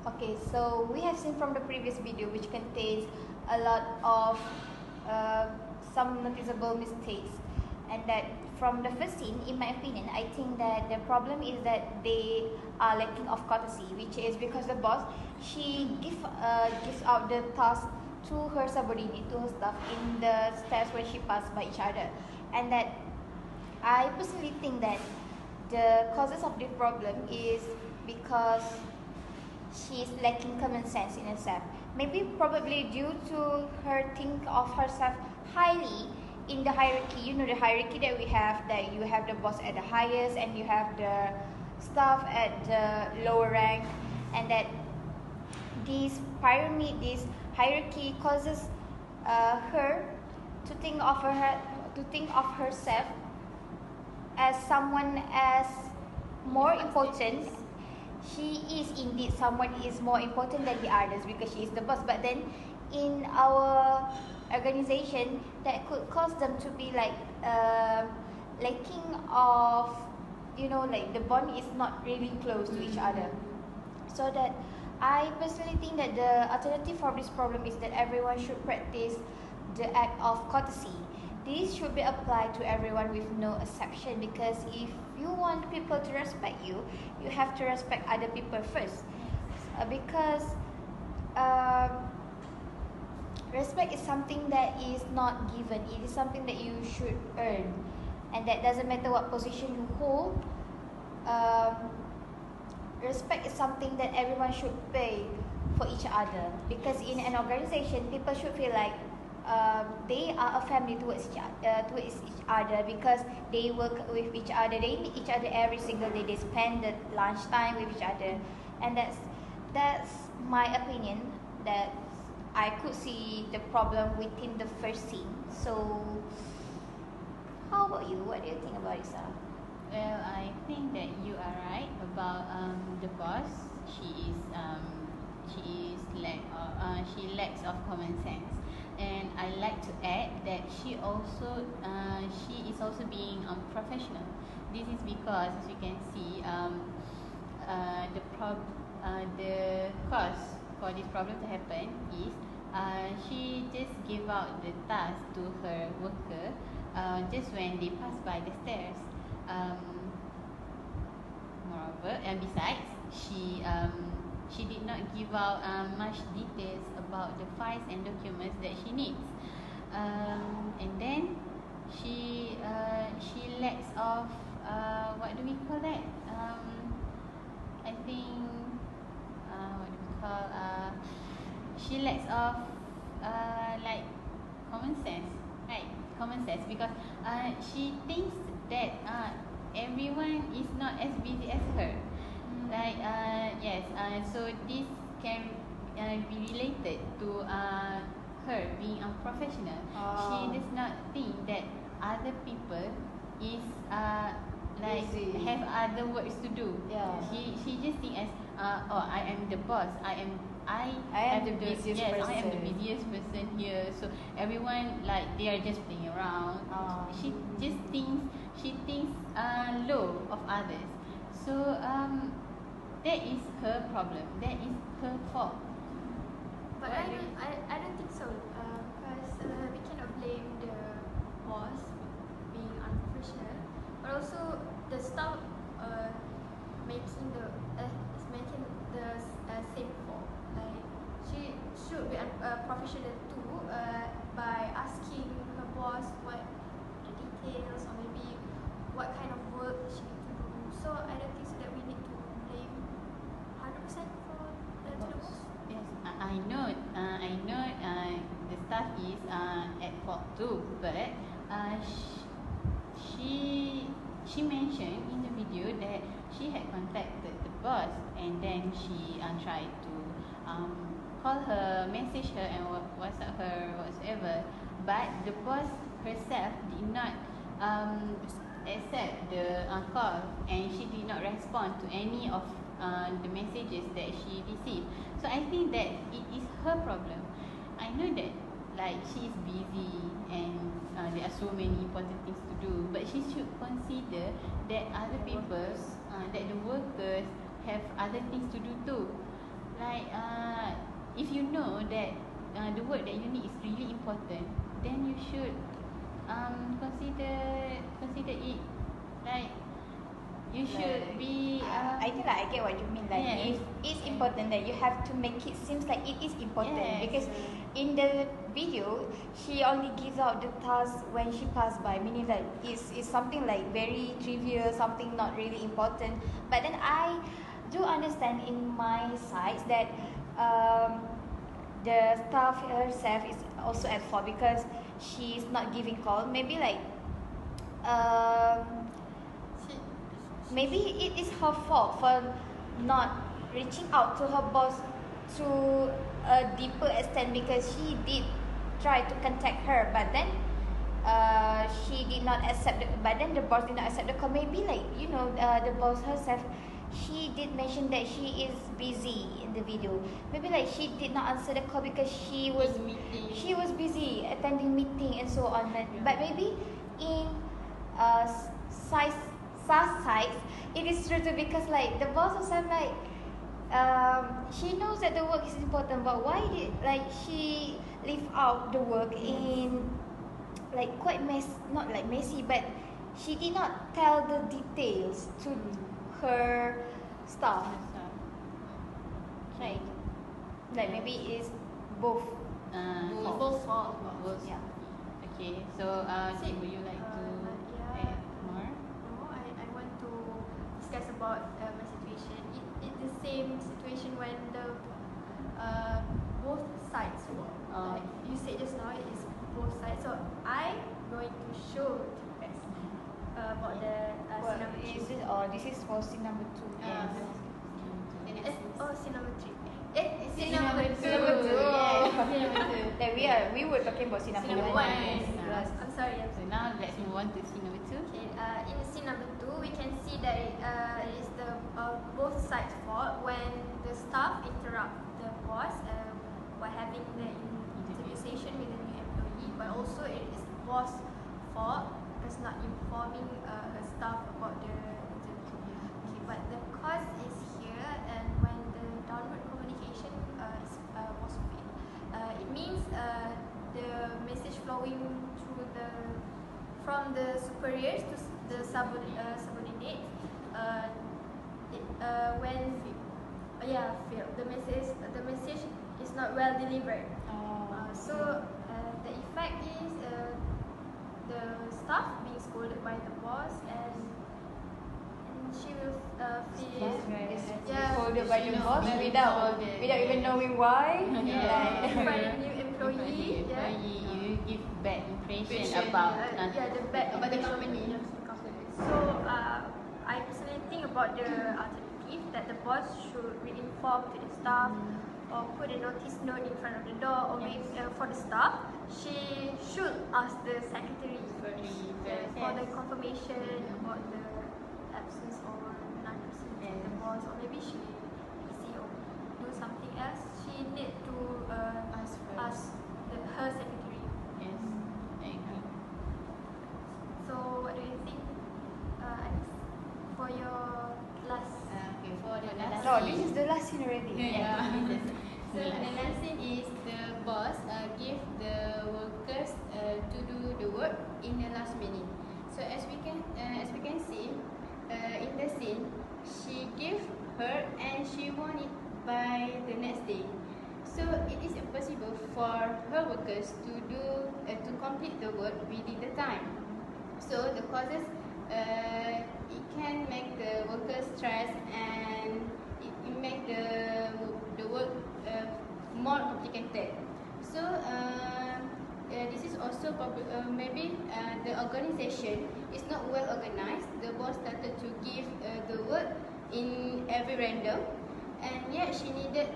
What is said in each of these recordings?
Okay, so we have seen from the previous video, which contains a lot of uh, some noticeable mistakes, and that from the first scene, in my opinion, I think that the problem is that they are lacking of courtesy, which is because the boss gives out the task to her subordinate, to her staff in the steps when she passed by each other, and that I personally think that the causes of this problem is because she is lacking common sense in herself. Maybe probably due to her think of herself highly in the hierarchy. You know the hierarchy that we have, that you have the boss at the highest and you have the staff at the lower rank, and that this pyramid, this hierarchy causes her to think of herself as someone as more important. She is indeed someone is more important than the others because she is the boss. But then in our organization, that could cause them to be like lacking of, like the bond is not really close to each other. So that I personally think that the alternative for this problem is that everyone should practice the act of courtesy. This should be applied to everyone with no exception, because if you want people to respect you, you have to respect other people first. Because respect is something that is not given, it is something that you should earn, and that doesn't matter what position you hold. Respect is something that everyone should pay for each other, because in an organization, people should feel like they are a family towards each other, because they work with each other, they meet each other every single day, they spend the lunchtime with each other, and that's my opinion. That I could see the problem within the first scene. So, how about you? What do you think about it, Sarah? Well, I think that you are right about the boss. She lacks of common sense, and I like to add that she is also being professional. This is because, as you can see, the cause for this problem to happen is she just gave out the task to her worker just when they pass by the stairs. Moreover, and besides, she did not give out much details about the files and documents that she needs, and then she lacks of what do we call that? I think what do we call she lacks of like common sense, right? Common sense, because she thinks that everyone is not as busy as her. Like yes, so this can be related to her being unprofessional. She does not think that other people is like Busy. have other works to do. Yeah. She just think as I am the boss. I am am the busiest yes, I am the person. busiest person here. So everyone, like, they are just playing around. She thinks low of others. So that is her problem. That is her fault. But I don't think so, because we cannot blame the boss being unprofessional, but also the staff making the same fault. Like, she should be professional too, by asking her boss what the details, or maybe what kind of work she need to do. So I don't think so that we need to blame 100% for the boss. Yes, I know. The staff is at fault too, but she mentioned in the video that she had contacted the boss, and then she tried to call her, message her, and WhatsApp her whatsoever. But the boss herself did not accept the call, and she did not respond to any of the messages that she received. So I think that it is her problem. I know that, like, she is busy and there are so many important things to do, but she should consider that other people, that the workers have other things to do too. Like if you know that the work that you need is really important, then you should consider it, like you should Like, be I think like I get what you mean. Like yes. if it's important, that you have to make it seems like it is important. Yes. Because in the video she only gives out the task when she passed by, meaning like it's something like very trivial, something not really important. But then I do understand in my side that the staff herself is also at fault because she is not giving call. Maybe like maybe it is her fault for not reaching out to her boss to a deeper extent, because she did try to contact her, but then she did not accept but then the boss did not accept the call. Maybe like the boss herself, she did mention that she is busy in the video. Maybe like she did not answer the call because she was busy attending meeting and so on. But maybe in size sides, it is true too, because like the boss herself, like she knows that the work is important, but why did like she leave out the work in like quite not like messy, but she did not tell the details to her staff, right? Like maybe it's both Both fault. yeah. Okay, so would you like to add more? No, I want to discuss about my situation. It's the same situation when the both sides work. Like you said just now, it is both sides. So I'm going to show the rest about the scene number Is 2. it, or this is for scene number 2? Yes. Scene number 3. Scene number two. Scene number two. Yes, scene number two. Like we were talking about scene number Scene number 1. one. Yes. I'm sorry. So now let's move on to scene number 2. Okay, in scene number 2, we can see that it is the both sides' fault when the staff interrupt the boss while having the interview session with the new employee, but also it is the boss' fault because not informing her staff about the interview. Okay, but the cause is here, and when the downward communication was failed, it means the message flowing through from the superiors to the subordinates when failed. The message is not well delivered. So the effect is the staff being scolded by the boss, and she will feel Scolded by the boss Very without scolded. even knowing why. Yeah. in front of new employee. You give bad impression Impression, about the bad about the impression. company. Yes, the company. So I personally think about the alternative that the boss should re-inform to the staff or put a notice note in front of the door, or maybe for the staff, she should ask the secretary for the confirmation about the absence or non-absence of the boss, or maybe she busy or do something else. She need to ask her secretary. Yes, I agree. So what do you think, Anis, for your last? Okay, for the last No, scene. this is the last scene already. Yeah. So the last scene is the boss give the workers to do the work in the last minute. So as we can see in the scene, she gave her and she want it by the next day. So it is impossible for her workers to complete the work within the time. So the causes it can make the workers stress, and it make the work more complicated. So this is also maybe the organization is not well organized. The boss started to give the work in every random, and yet she needed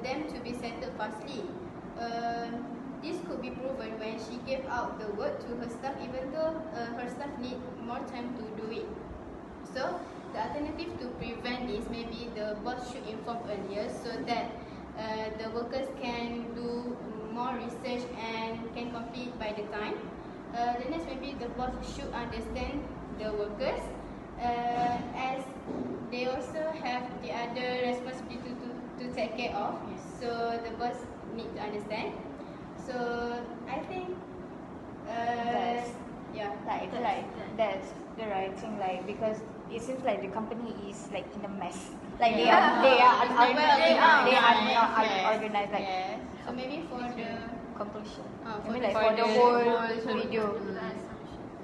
them to be settled fastly. This could be proven when she gave out the work to her staff, even though her staff need more time to do it. So the alternative to prevent this, maybe the boss should inform earlier so that the workers can do more research and can complete by the time. The next, maybe the boss should understand the workers as they also have the other responsibility to take care of. So the boss need to understand. So I think That's- yeah, Like, that's the right thing, like, because it seems like the company is like in a mess. Like they are It's very unorganized. They are organized, not yes. unorganized. Like Yes. so maybe for the conclusion. I for mean, the- like for for the the whole whole video.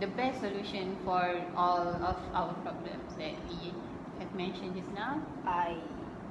the best solution for all of our problems that we have mentioned just now,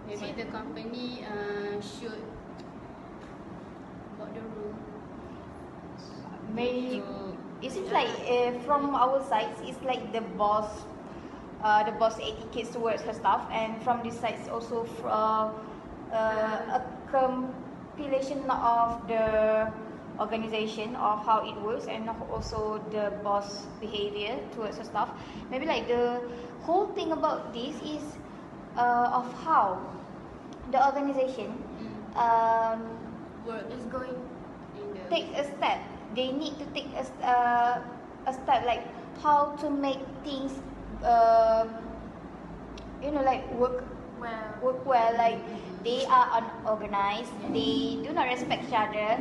maybe the company should about the rule. Maybe to- it seems like from our side, it's like the boss etiquette towards her staff, and from this side also a compilation of the organization of how it works, and also the boss behavior towards her staff. Maybe like the whole thing about this is of how the organization Work is going in the take a step. They need to take a step, like how to make things like work well. Like they are unorganized. They do not respect each other.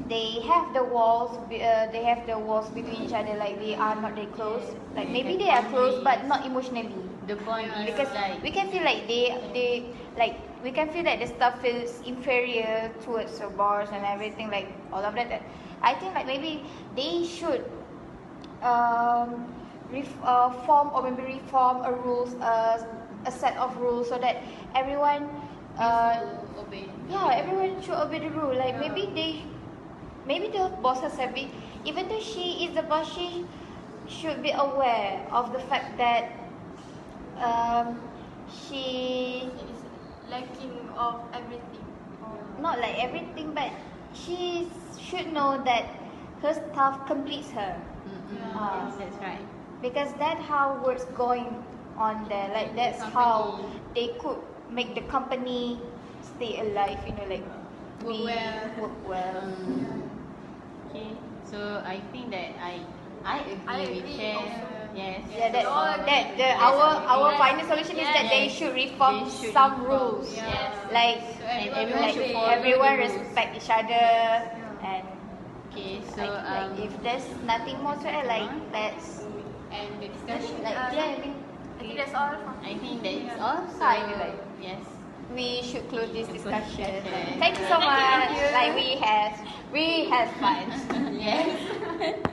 They have the walls. They have the walls between each other. Like they are not that close. Like maybe they are close, but not emotionally. the bond is Because like we can feel like they like we can feel that the staff feels inferior towards the boss and everything, like all of that. I think like maybe they should form or maybe reform a rules, a set of rules, so that everyone obey. everyone should obey the rule. Like maybe the bosses have been, even though she is the boss, she should be aware of the fact that she is lacking of everything. not like everything, but she should know that her staff completes her. Yes, that's right. Because that's how works going on there. Like that's how they could make the company stay alive. Like work well. Okay, so I think that I agree with Chen. also. Yes. Yeah, our final solution is that they Yes. should reform They should some reform. rules. Yes. Like So And everyone everyone like should obey. follow everyone the rules. respect each other, and Okay, so I think like if there's nothing more to add, like let's and the discussion. like I think think that's all from I think that's all. So I feel like yes. we should close this discussion. discussion. Thank you so much. you. Like we had fun. Yes.